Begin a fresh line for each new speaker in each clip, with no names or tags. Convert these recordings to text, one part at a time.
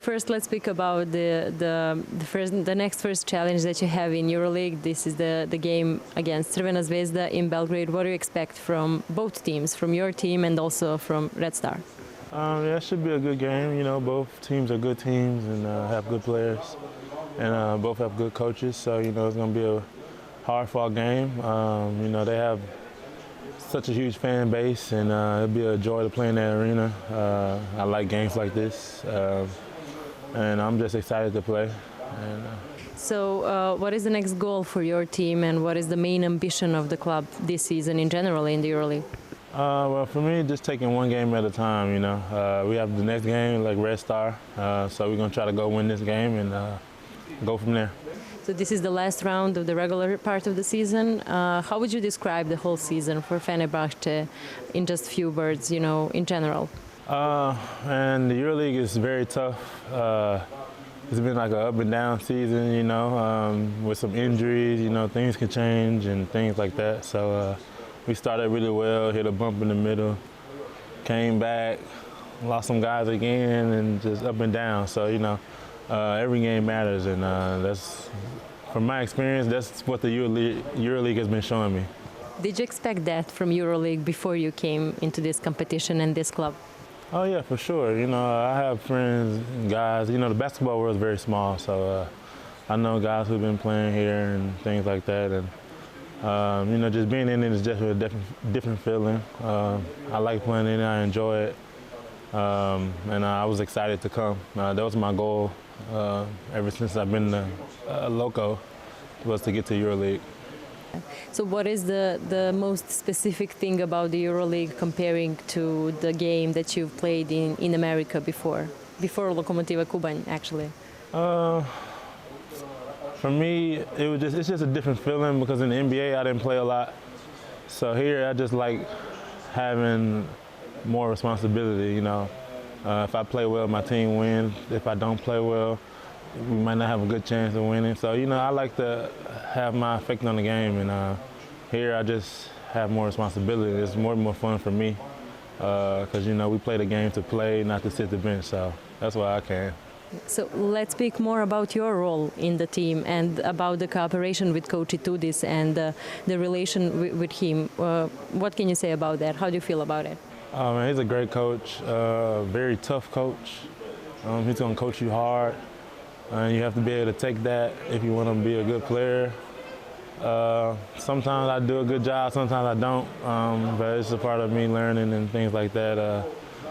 First, let's speak about the next first challenge that you have in EuroLeague. This is the game against Crvena Zvezda in Belgrade. What do you expect from both teams, from your team and also from Red Star?
Yeah, it should be a good game. You know, both teams are good teams and have good players, and both have good coaches. So you know, it's going to be a hard-fought game. You know, they have such a huge fan base, and it'll be a joy to play in that arena. I like games like this. And I'm just excited to play.
So what is the next goal for your team and what is the main ambition of the club this season in general in the EuroLeague?
Well, for me, just taking one game at a time, you know. We have the next game, like Red Star, so we're going to try to go win this game and go from there.
So this is the last round of the regular part of the season. How would you describe the whole season for Fenerbahce in just few words, you know, in general?
And the EuroLeague is very tough. It's been like an up and down season, you know, with some injuries, you know, things can change and things like that. So we started really well, hit a bump in the middle, came back, lost some guys again, and just up and down. So, you know, every game matters, and that's, from my experience, that's what the EuroLeague has been showing me.
Did you expect that from EuroLeague before you came into this competition and this club?
Oh yeah, for sure. You know, I have friends and guys. You know, the basketball world is very small, so I know guys who've been playing here and things like that. And you know, just being in it is just a different feeling. I like playing in it. I enjoy it, and I was excited to come. That was my goal ever since I've been loco, was to get to EuroLeague.
So what is the most specific thing about the EuroLeague comparing to the game that you've played in America before Lokomotiva Kuban, actually?
For me, it's just a different feeling because in the NBA I didn't play a lot. So here I just like having more responsibility, you know. If I play well, my team wins. If I don't play well, we might not have a good chance of winning. So, you know, I like to have my effect on the game, and here I just have more responsibility. It's more fun for me because, you know, we play the game to play, not to sit the bench, so that's why I came.
So let's speak more about your role in the team and about the cooperation with Coach Itudis and the relation with him. What can you say about that? How do you feel about it?
Man, he's a great coach, very tough coach. He's going to coach you hard. You have to be able to take that if you want to be a good player. Sometimes I do a good job, sometimes I don't, but it's a part of me learning and things like that.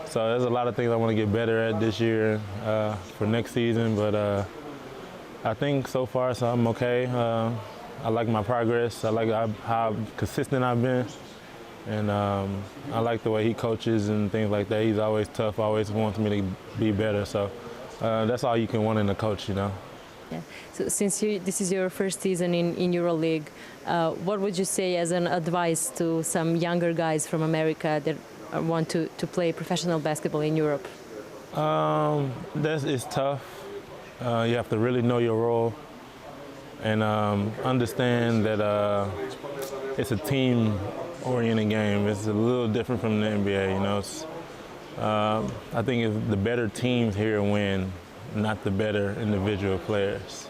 So there's a lot of things I want to get better at this year for next season, but I think so far so I'm okay. I like my progress. I like how consistent I've been, and I like the way he coaches and things like that. He's always tough, always wants me to be better. So. That's all you can want in a coach, you know.
Yeah. So since this is your first season in EuroLeague, what would you say as an advice to some younger guys from America that want to play professional basketball in Europe?
It's tough. You have to really know your role and understand that it's a team-oriented game. It's a little different from the NBA, you know. I think it's the better teams here win, not the better individual players.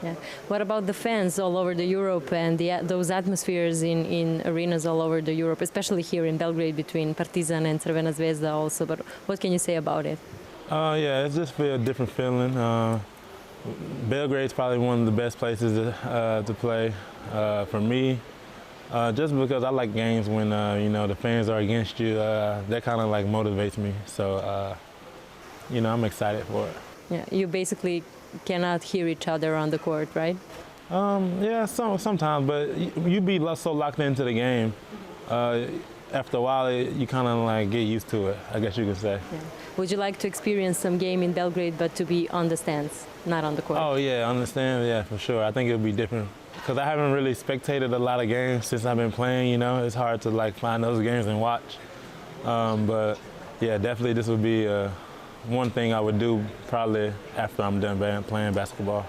Yeah. What about the fans all over the Europe and those atmospheres in arenas all over the Europe, especially here in Belgrade between Partizan and Crvena Zvezda also, but what can you say about it?
Yeah, it's just a different feeling. Belgrade's probably one of the best places to play for me. Just because I like games when you know, the fans are against you, that kind of like motivates me. So you know, I'm excited for it.
Yeah, you basically cannot hear each other on the court, right?
Yeah, sometimes, but you be so locked into the game. After a while, you kind of like get used to it, I guess you could say.
Yeah. Would you like to experience some game in Belgrade, but to be on the stands, not on the court?
Oh yeah, on the stands, yeah, for sure. I think it'll be different. Because I haven't really spectated a lot of games since I've been playing, you know. It's hard to like find those games and watch. But yeah, definitely this would be one thing I would do probably after I'm done playing basketball.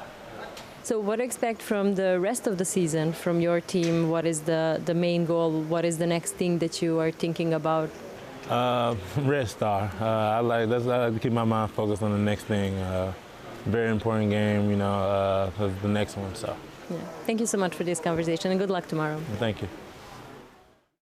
So what do you expect from the rest of the season, from your team? What is the main goal? What is the next thing that you are thinking about?
Red Star. I like to keep my mind focused on the next thing. Very important game, you know, the next one. So.
Yeah. Thank you so much for this conversation and good luck tomorrow.
Thank you.